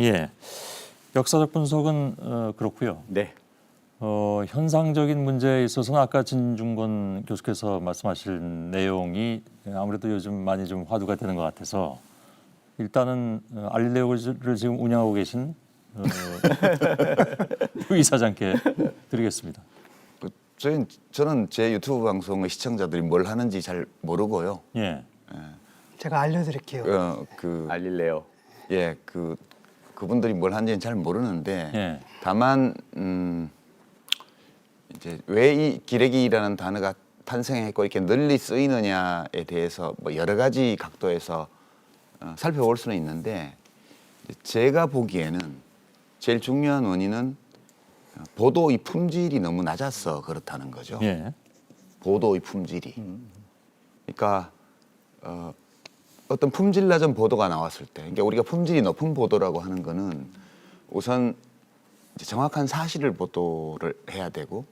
예, 역사적 분석은 그렇고요. 네. 현상적인 문제에 있어서는 아까 진중권 교수께서 말씀하신 내용이 아무래도 요즘 많이 좀 화두가 되는 것 같아서 일단은 알릴레오를 지금 운영하고 계신 유 이사장께 드리겠습니다. 저는 제 유튜브 방송의 시청자들이 뭘 하는지 잘 모르고요. 예. 제가 알려드릴게요. 알릴레오. 예, 그분들이 뭘 하는지는 잘 모르는데 예. 다만 이제 왜 이 기레기라는 단어가 탄생했고 이렇게 널리 쓰이느냐에 대해서 뭐 여러 가지 각도에서 살펴볼 수는 있는데 제가 보기에는 제일 중요한 원인은 보도의 품질이 너무 낮아서 그렇다는 거죠. 예. 보도의 품질이. 그러니까 어떤 품질 낮은 보도가 나왔을 때, 그러니까 우리가 품질이 높은 보도라고 하는 거는 우선 이제 정확한 사실을 보도를 해야 되고,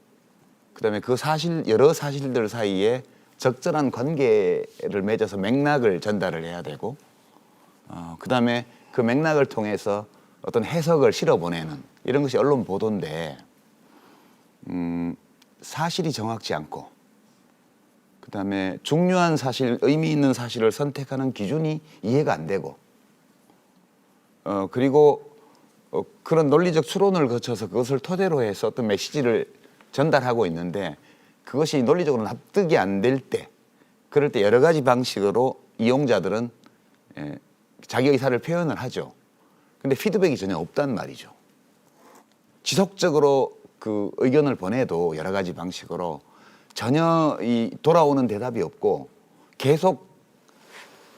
그다음에 그 여러 사실들 사이에 적절한 관계를 맺어서 맥락을 전달을 해야 되고, 그다음에 그 맥락을 통해서 어떤 해석을 실어보내는 이런 것이 언론 보도인데, 사실이 정확지 않고, 그다음에 중요한 사실, 의미 있는 사실을 선택하는 기준이 이해가 안 되고, 그리고 그런 논리적 추론을 거쳐서 그것을 토대로 해서 어떤 메시지를 전달하고 있는데 그것이 논리적으로 납득이 안 될 때, 그럴 때 여러 가지 방식으로 이용자들은 자기 의사를 표현을 하죠. 근데 피드백이 전혀 없단 말이죠. 지속적으로 그 의견을 보내도 여러 가지 방식으로 전혀 이 돌아오는 대답이 없고 계속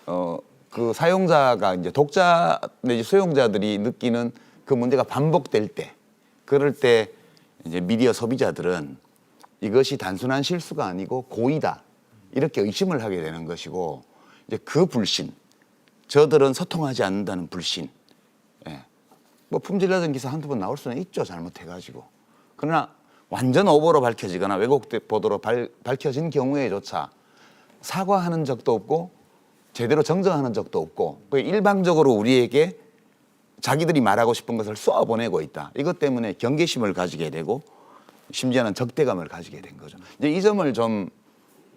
그 사용자가 이제 독자 내지 수용자들이 느끼는 그 문제가 반복될 때, 그럴 때 이제 미디어 소비자들은 이것이 단순한 실수가 아니고 고의다 이렇게 의심을 하게 되는 것이고, 이제 그 불신, 저들은 소통하지 않는다는 불신. 예. 뭐 품질 낮은 기사 한두 번 나올 수는 있죠, 잘못해가지고. 그러나 완전 오보로 밝혀지거나 왜곡 보도로 밝혀진 경우에조차 사과하는 적도 없고 제대로 정정하는 적도 없고, 일방적으로 우리에게 자기들이 말하고 싶은 것을 쏘아보내고 있다. 이것 때문에 경계심을 가지게 되고 심지어는 적대감을 가지게 된 거죠. 이제 이 점을 좀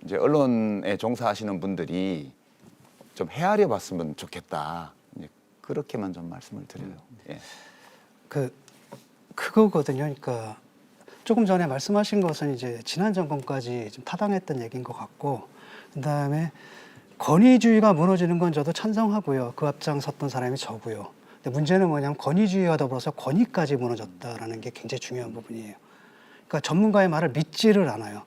이제 언론에 종사하시는 분들이 좀 헤아려 봤으면 좋겠다. 이제 그렇게만 좀 말씀을 드려요. 예. 그거거든요. 그러니까 조금 전에 말씀하신 것은 이제 지난 정권까지 좀 타당했던 얘기인 것 같고, 그다음에 권위주의가 무너지는 건 저도 찬성하고요. 그 앞장섰던 사람이 저고요. 근데 문제는 뭐냐면 권위주의와 더불어서 권위까지 무너졌다라는 게 굉장히 중요한 부분이에요. 그러니까 전문가의 말을 믿지를 않아요.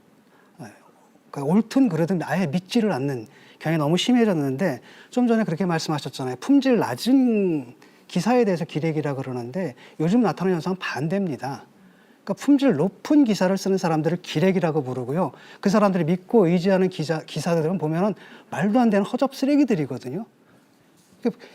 그러니까 옳든 그르든 아예 믿지를 않는 경향이 너무 심해졌는데, 좀 전에 그렇게 말씀하셨잖아요. 품질 낮은 기사에 대해서 기레기라 그러는데 요즘 나타나는 현상은 반대입니다. 그러니까 품질 높은 기사를 쓰는 사람들을 기레기라고 부르고요. 그 사람들이 믿고 의지하는 기사들은 보면은 말도 안 되는 허접 쓰레기들이거든요.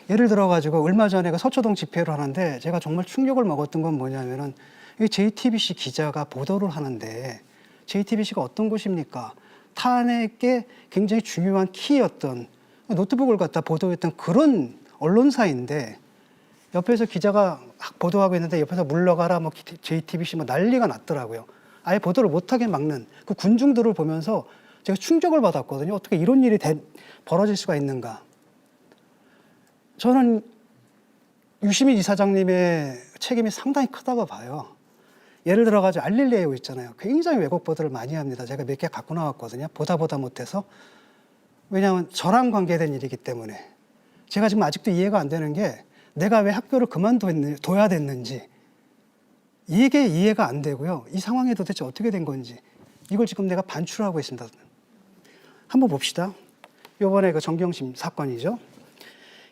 예를 들어가지고 얼마 전에 그 서초동 집회를 하는데 제가 정말 충격을 먹었던 건 뭐냐면은 이 JTBC 기자가 보도를 하는데, JTBC가 어떤 곳입니까? 탄핵의 굉장히 중요한 키였던 노트북을 갖다 보도했던 그런 언론사인데, 옆에서 기자가 보도하고 있는데 옆에서 물러가라, 뭐 JTBC 뭐 난리가 났더라고요. 아예 보도를 못하게 막는 그 군중들을 보면서 제가 충격을 받았거든요. 어떻게 이런 일이 벌어질 수가 있는가. 저는 유시민 이사장님의 책임이 상당히 크다고 봐요. 예를 들어가지고 알릴레오 있잖아요. 굉장히 왜곡 보도를 많이 합니다. 제가 몇 개 갖고 나왔거든요. 보다 못해서. 왜냐하면 저랑 관계된 일이기 때문에. 제가 지금 아직도 이해가 안 되는 게, 내가 왜 학교를 그만둬야 됐는지 이게 이해가 안 되고요. 이 상황이 도대체 어떻게 된 건지 이걸 지금 내가 반출하고 있습니다. 한번 봅시다. 이번에 그 정경심 사건이죠.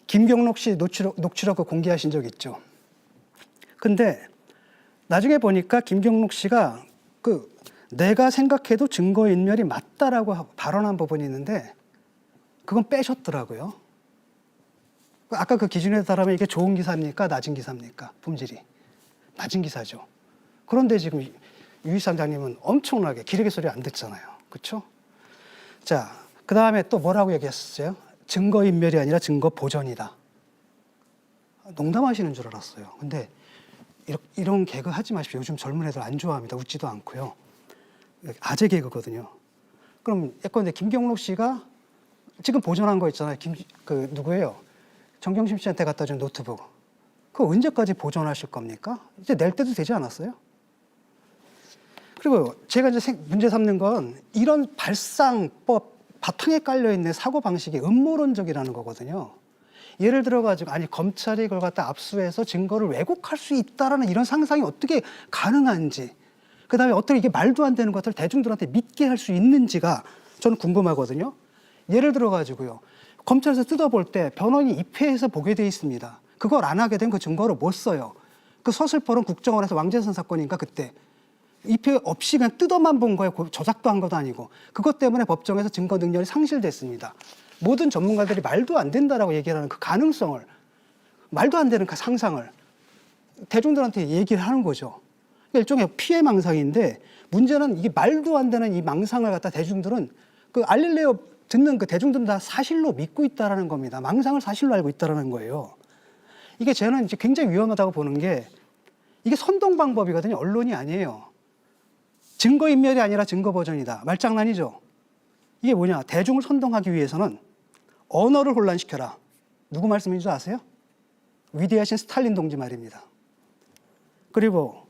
김경록 씨 녹취록 공개하신 적 있죠. 근데 나중에 보니까 김경록 씨가 내가 생각해도 증거인멸이 맞다라고 발언한 부분이 있는데 그건 빼셨더라고요. 아까 그 기준에 따르면 이게 좋은 기사입니까? 낮은 기사입니까? 품질이. 낮은 기사죠. 그런데 지금 유 이사장님은 엄청나게 기레기 소리 안 듣잖아요. 그렇죠? 자, 그 다음에 또 뭐라고 얘기했었어요? 증거인멸이 아니라 증거 보전이다. 농담하시는 줄 알았어요. 근데 이런 개그 하지 마십시오. 요즘 젊은 애들 안 좋아합니다. 웃지도 않고요. 아재 개그거든요. 그럼 예컨대 김경록 씨가 지금 보존한 거 있잖아요. 그 누구예요? 정경심 씨한테 갖다 준 노트북. 그거 언제까지 보존하실 겁니까? 이제 낼 때도 되지 않았어요? 그리고 제가 이제 문제 삼는 건 이런 발상법 바탕에 깔려 있는 사고 방식이 음모론적이라는 거거든요. 예를 들어 가지고 아니 검찰이 그걸 갖다 압수해서 증거를 왜곡할 수 있다라는 이런 상상이 어떻게 가능한지, 그다음에 어떻게 이게 말도 안 되는 것들을 대중들한테 믿게 할 수 있는지가 저는 궁금하거든요. 예를 들어 가지고요. 검찰에서 뜯어볼 때 변호인이 입회해서 보게 돼 있습니다. 그걸 안 하게 된 그 증거를 못 써요. 그 서슬퍼런 국정원에서 왕재선 사건인가 그때 입회 없이 그냥 뜯어만 본 거예요. 조작도 한 것도 아니고. 그것 때문에 법정에서 증거 능력이 상실됐습니다. 모든 전문가들이 말도 안 된다라고 얘기하는 그 가능성을, 말도 안 되는 그 상상을 대중들한테 얘기를 하는 거죠. 그러니까 일종의 피해 망상인데 문제는 이게 말도 안 되는 이 망상을 갖다 대중들은 그 알릴레오 듣는 그 대중들은 다 사실로 믿고 있다라는 겁니다. 망상을 사실로 알고 있다라는 거예요. 이게 저는 이제 굉장히 위험하다고 보는 게 이게 선동 방법이거든요. 언론이 아니에요. 증거인멸이 아니라 증거보전이다. 말장난이죠. 이게 뭐냐. 대중을 선동하기 위해서는 언어를 혼란시켜라. 누구 말씀인 줄 아세요? 위대하신 스탈린 동지 말입니다. 그리고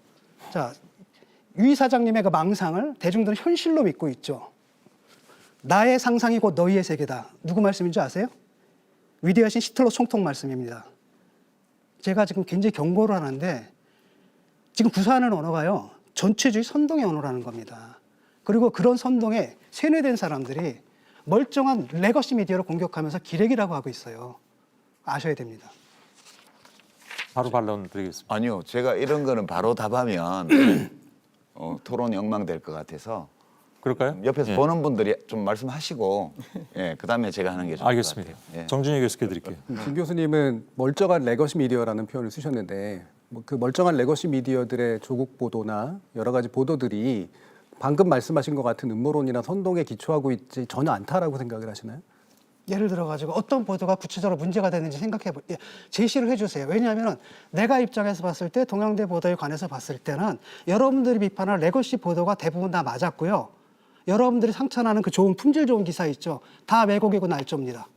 자, 유 사장님의 그 망상을 대중들은 현실로 믿고 있죠. 나의 상상이 곧 너희의 세계다. 누구 말씀인 줄 아세요? 위대하신 히틀러 총통 말씀입니다. 제가 지금 굉장히 경고를 하는데 지금 구사하는 언어가요. 전체주의 선동의 언어라는 겁니다. 그리고 그런 선동에 세뇌된 사람들이 멀쩡한 레거시 미디어를 공격하면서 기레기라고 하고 있어요. 아셔야 됩니다. 바로 반론 드리겠습니다. 아니요, 제가 이런 거는 바로 답하면 토론이 엉망될 것 같아서 그럴까요? 옆에서 예. 보는 분들이 좀 말씀하시고 예, 그다음에 제가 하는 게 좋을 것 알겠습니다. 같아요. 예. 정준희 교수께 드릴게요. 김 교수님은 멀쩡한 레거시 미디어라는 표현을 쓰셨는데 뭐 그 멀쩡한 레거시 미디어들의 조국 보도나 여러 가지 보도들이 방금 말씀하신 것 같은 음모론이나 선동에 기초하고 있지 전혀 않다라고 생각을 하시나요? 예를 들어 가지고 어떤 보도가 구체적으로 문제가 되는지 제시를 해주세요. 왜냐하면 내가 입장에서 봤을 때 동양대 보도에 관해서 봤을 때는 여러분들이 비판할 레거시 보도가 대부분 다 맞았고요. 여러분들이 상찬하는 그 좋은 품질 좋은 기사 있죠. 다 왜곡이고 날조입니다.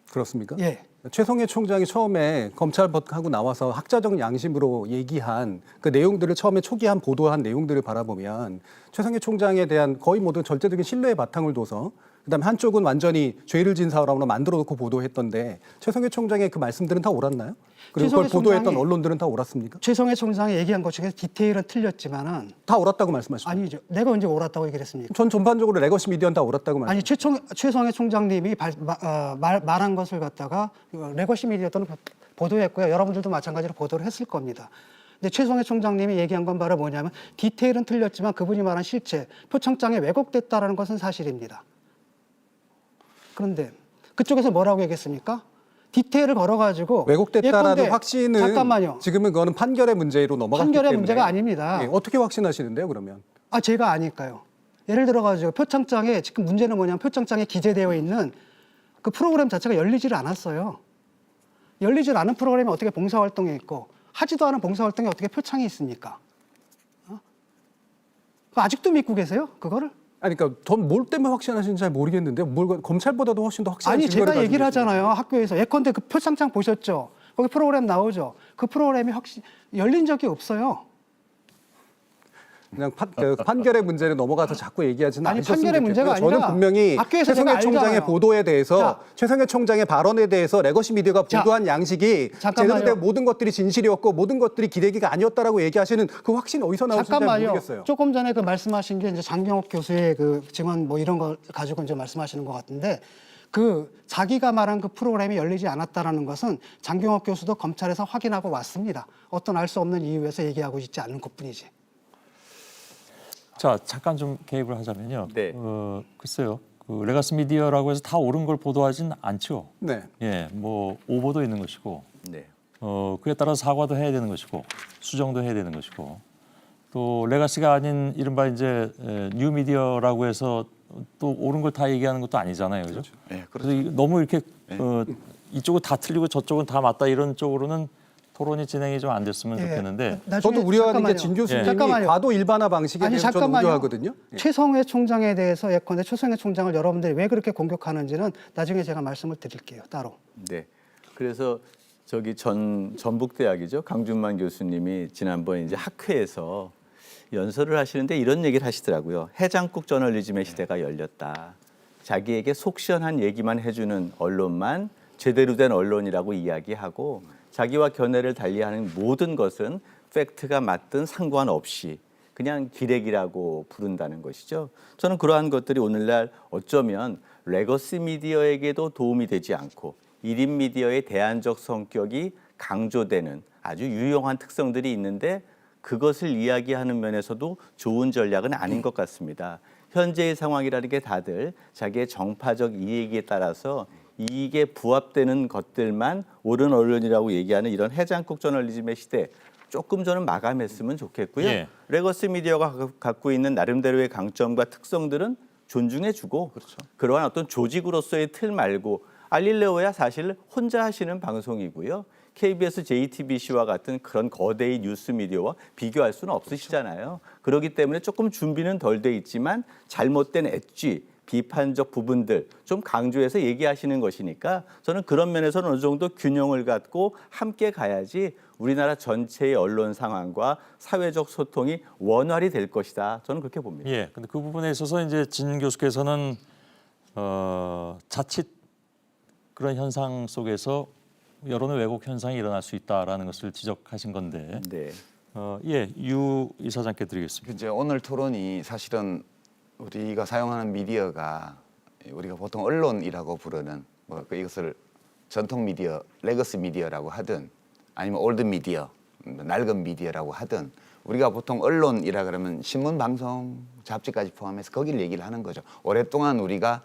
그렇습니까? 예. 최성해 총장이 처음에 검찰하고 나와서 학자적 양심으로 얘기한 그 내용들을 처음에 초기한 보도한 내용들을 바라보면 최성해 총장에 대한 거의 모든 절대적인 신뢰의 바탕을 둬서 그다음에 한쪽은 완전히 죄를 진 사람으로 만들어 놓고 보도했던데 최성해 총장의 그 말씀들은 다 옳았나요? 그리고 그걸 최성해 보도했던 총장이- 언론들은 다 옳았습니까? 최성해 총장이 얘기한 것 중에 디테일은 틀렸지만은 다 옳았다고 말씀하시죠? 아니죠. 내가 언제 옳았다고 얘기를 했습니까? 전 전반적으로 레거시 미디어는 다 옳았다고 아니 말씀하시죠? 최성해 총장님이 말한 것을 갖다가 레거시 미디어 또는 보도했고요. 여러분들도 마찬가지로 보도를 했을 겁니다. 근데 최성해 총장님이 얘기한 건 바로 뭐냐면 디테일은 틀렸지만 그분이 말한 실체, 표창장에 왜곡됐다라는 것은 사실입니다. 그런데 그쪽에서 뭐라고 얘기했습니까? 디테일을 걸어가지고 왜곡됐다라는 예컨대, 확신은 잠깐만요. 지금은 그거는 판결의 문제로 넘어갔기 판결의 때문에 문제가 아닙니다. 예, 어떻게 확신하시는데요, 그러면? 제가 아닐까요? 예를 들어가지고 표창장에 지금 문제는 뭐냐면 표창장에 기재되어 있는 그 프로그램 자체가 열리지를 않았어요. 열리질 않은 프로그램이 어떻게 봉사활동에 있고 하지도 않은 봉사활동에 어떻게 표창이 있습니까? 아직도 믿고 계세요? 그거를? 아니, 그러니까 전 뭘 때문에 확신하시는지 잘 모르겠는데 검찰보다도 훨씬 더 확실한 아니 증거를 제가 가지고 얘기를 계십니다. 하잖아요. 학교에서 예컨대 그 표창장 보셨죠? 거기 프로그램 나오죠? 그 프로그램이 열린 적이 없어요. 그냥 판결의 문제를 넘어가서 자꾸 얘기하지는 아니, 않으셨으면 판결의 문제가 좋겠고요. 저는 아니라 분명히 학교에서 제가 최성해 총장의 알잖아요. 보도에 대해서 자. 최성해 총장의 발언에 대해서 레거시 미디어가 자, 보도한 양식이 잠깐만요. 제대로 된 모든 것들이 진실이었고 모든 것들이 기레기가 아니었다라고 얘기하시는 그 확신 어디서 나오는지 잘 잠깐만요. 모르겠어요. 조금 전에 그 말씀하신 게 이제 장경옥 교수의 그 증언 뭐 이런 거 가지고 이제 말씀하시는 것 같은데 그 자기가 말한 그 프로그램이 열리지 않았다라는 것은 장경옥 교수도 검찰에서 확인하고 왔습니다. 어떤 알 수 없는 이유에서 얘기하고 있지 않는 것뿐이지. 자, 잠깐 좀 개입을 하자면요. 네. 글쎄요. 그 레가시 미디어라고 해서 다 옳은 걸 보도하진 않죠. 네. 예, 뭐 오보도 있는 것이고, 네. 그에 따라 사과도 해야 되는 것이고, 수정도 해야 되는 것이고, 또 레가시가 아닌 이른바 이제 뉴 미디어라고 해서 또 옳은 걸 다 얘기하는 것도 아니잖아요, 그죠? 네, 그래서 너무 이렇게 이쪽은 다 틀리고 저쪽은 다 맞다 이런 쪽으로는 토론이 진행이 좀 안 됐으면 예. 좋겠는데 나중에 저도 우려하는 게 잠깐만요. 진 교수님이 잠깐만요. 과도 일반화 방식에 아니 대해서 저는 잠깐만요. 우려하거든요. 예. 최성회 총장에 대해서 예컨대 최성회 총장을 여러분들이 왜 그렇게 공격하는지는 나중에 제가 말씀을 드릴게요. 따로. 네. 그래서 저기 전북대학이죠. 강준만 교수님이 지난번 이제 학회에서 연설을 하시는데 이런 얘기를 하시더라고요. 해장국 저널리즘의 시대가 열렸다. 자기에게 속 시원한 얘기만 해주는 언론만 제대로 된 언론이라고 이야기하고 자기와 견해를 달리하는 모든 것은 팩트가 맞든 상관없이 그냥 기레기라고 부른다는 것이죠. 저는 그러한 것들이 오늘날 어쩌면 레거시 미디어에게도 도움이 되지 않고 1인 미디어의 대안적 성격이 강조되는 아주 유용한 특성들이 있는데 그것을 이야기하는 면에서도 좋은 전략은 아닌 것 같습니다. 현재의 상황이라는 게 다들 자기의 정파적 이익에 따라서 이익에 부합되는 것들만 옳은 언론이라고 얘기하는 이런 해장국 저널리즘의 시대 조금 저는 마감했으면 좋겠고요. 예. 레거시 미디어가 갖고 있는 나름대로의 강점과 특성들은 존중해주고 그러한 어떤 조직으로서의 틀 말고 알릴레오야 사실 혼자 하시는 방송이고요. KBS, JTBC와 같은 그런 거대의 뉴스 미디어와 비교할 수는 없으시잖아요. 그렇기 때문에 조금 준비는 덜 돼 있지만 잘못된 엣지, 비판적 부분들 좀 강조해서 얘기하시는 것이니까 저는 그런 면에서는 어느 정도 균형을 갖고 함께 가야지 우리나라 전체의 언론 상황과 사회적 소통이 원활히 될 것이다. 저는 그렇게 봅니다. 예, 근데 그 부분에 있어서 이제 진 교수께서는 자칫 그런 현상 속에서 여론의 왜곡 현상이 일어날 수 있다라는 것을 지적하신 건데, 네. 예, 유 이사장께 드리겠습니다. 이제 오늘 토론이 사실은 우리가 사용하는 미디어가 우리가 보통 언론이라고 부르는 이것을 전통 미디어, 레거시 미디어라고 하든 아니면 올드 미디어, 낡은 미디어라고 하든 우리가 보통 언론이라 그러면 신문, 방송, 잡지까지 포함해서 거기를 얘기를 하는 거죠. 오랫동안 우리가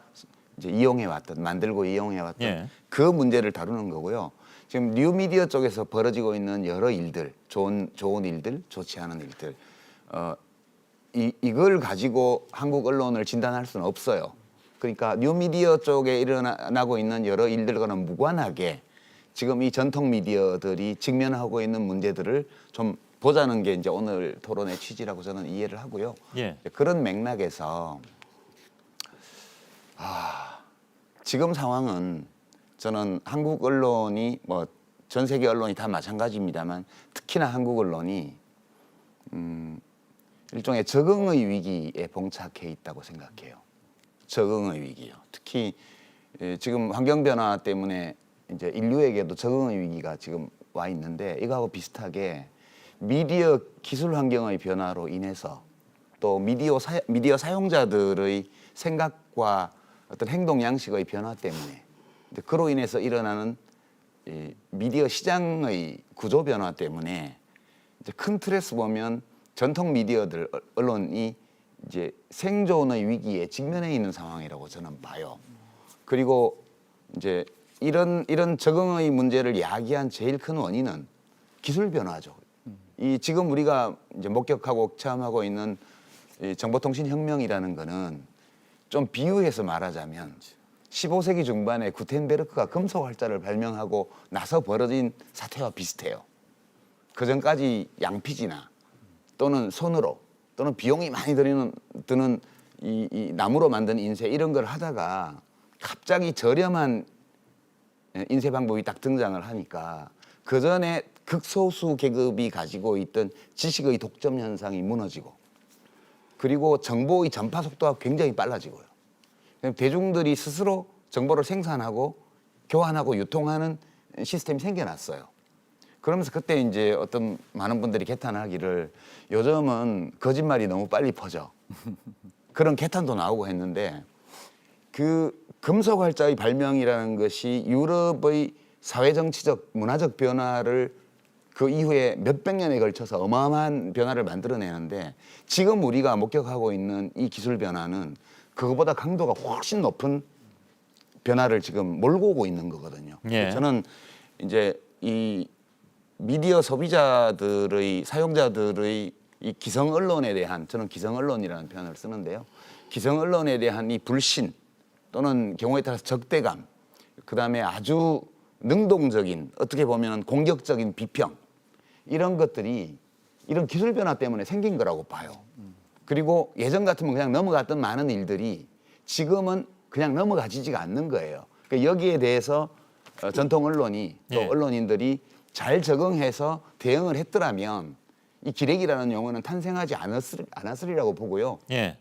이제 이용해왔던, 만들고 이용해왔던 예. 그 문제를 다루는 거고요. 지금 뉴 미디어 쪽에서 벌어지고 있는 여러 일들, 좋은 일들, 좋지 않은 일들, 이걸 가지고 한국 언론을 진단할 수는 없어요. 그러니까 뉴 미디어 쪽에 일어나고 있는 여러 일들과는 무관하게 지금 이 전통 미디어들이 직면하고 있는 문제들을 좀 보자는 게 이제 오늘 토론의 취지라고 저는 이해를 하고요. 예. 그런 맥락에서 지금 상황은 저는 한국 언론이 뭐 전 세계 언론이 다 마찬가지입니다만 특히나 한국 언론이 일종의 적응의 위기에 봉착해 있다고 생각해요. 적응의 위기요. 특히 지금 환경 변화 때문에 이제 인류에게도 적응의 위기가 지금 와 있는데 이거하고 비슷하게 미디어 기술 환경의 변화로 인해서 또 미디어 사용자들의 생각과 어떤 행동 양식의 변화 때문에 그로 인해서 일어나는 이 미디어 시장의 구조 변화 때문에 이제 큰 틀에서 보면 전통 미디어들 언론이 이제 생존의 위기에 직면해 있는 상황이라고 저는 봐요. 그리고 이제 이런 적응의 문제를 야기한 제일 큰 원인은 기술 변화죠. 이 지금 우리가 이제 목격하고 체험하고 있는 이 정보통신 혁명이라는 거는 좀 비유해서 말하자면 15세기 중반에 구텐베르크가 금속 활자를 발명하고 나서 벌어진 사태와 비슷해요. 그 전까지 양피지나 또는 손으로 또는 비용이 많이 드는 이 나무로 만든 인쇄 이런 걸 하다가 갑자기 저렴한 인쇄 방법이 딱 등장을 하니까 그 전에 극소수 계급이 가지고 있던 지식의 독점 현상이 무너지고 그리고 정보의 전파 속도가 굉장히 빨라지고요. 대중들이 스스로 정보를 생산하고 교환하고 유통하는 시스템이 생겨났어요. 그러면서 그때 이제 어떤 많은 분들이 개탄하기를 요즘은 거짓말이 너무 빨리 퍼져. 그런 개탄도 나오고 했는데 그 금속 활자의 발명이라는 것이 유럽의 사회정치적 문화적 변화를 그 이후에 몇백 년에 걸쳐서 어마어마한 변화를 만들어내는데 지금 우리가 목격하고 있는 이 기술 변화는 그거보다 강도가 훨씬 높은 변화를 지금 몰고 오고 있는 거거든요. 예. 저는 이제 이 미디어 소비자들의 사용자들의 이 기성 언론에 대한 저는 기성 언론이라는 표현을 쓰는데요. 기성 언론에 대한 이 불신 또는 경우에 따라서 적대감, 그다음에 아주 능동적인 어떻게 보면 공격적인 비평 이런 것들이 이런 기술 변화 때문에 생긴 거라고 봐요. 그리고 예전 같으면 그냥 넘어갔던 많은 일들이 지금은 그냥 넘어가지지가 않는 거예요. 그러니까 여기에 대해서 전통 언론이 또 예. 언론인들이 잘 적응해서 대응을 했더라면 이 기레기라는 용어는 탄생하지 않았으리라고 보고요. 예.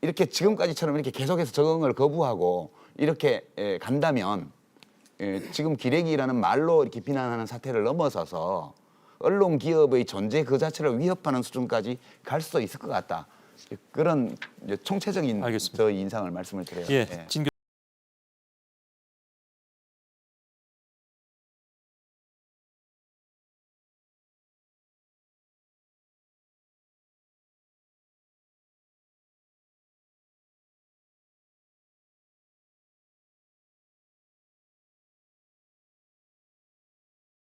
이렇게 지금까지처럼 이렇게 계속해서 적응을 거부하고 이렇게 간다면 지금 기레기라는 말로 이렇게 비난하는 사태를 넘어서서 언론 기업의 존재 그 자체를 위협하는 수준까지 갈 수도 있을 것 같다. 그런 이제 총체적인 알겠습니다. 저 인상을 말씀을 드려요. 예. 예. 진